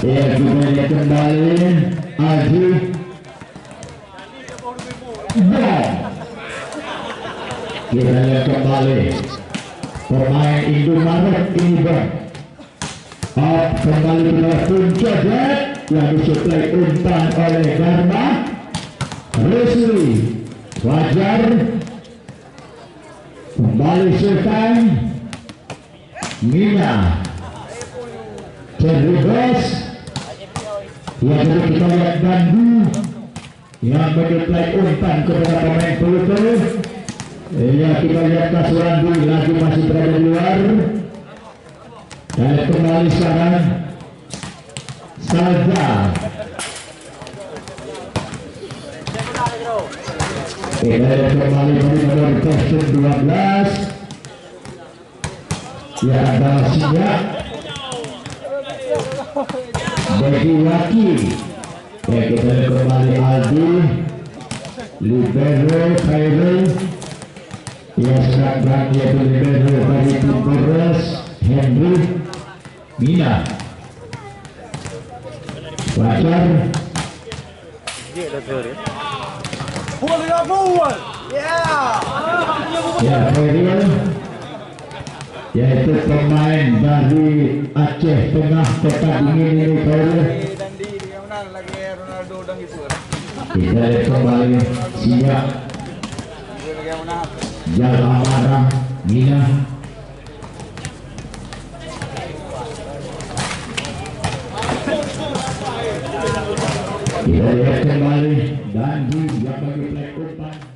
Ya, kita lihat kembali Aji. Kita lihat kembali pemain Indomaret ini bang. Kembali berlaku Jadet yang disuplai umpan oleh Dharma Resli Fajar. Kembali Sultan Mina Cerdas. Yang kita lihat Bandu yang menyuplai umpan kepada pemain Pluto. Ya, kita lihat Kasurandu lagi masih berada di luar. Dan kembali sekarang Salza. Kita lihat kembali nomor 12. Ya, ada siap bagi Waki. Ya, kita lihat kembali Aldi Libero Khairul. Ya, sekarang yaitu Libero bagi Timberes Henry Mina Fajar. Ya, Khairul yaitu pemain dari Aceh Tengah Kota Dingin ini Khairul. Kita lihat kembali siap Jalamara Mina. Kita lihat kembali dan yang bagi play umpan.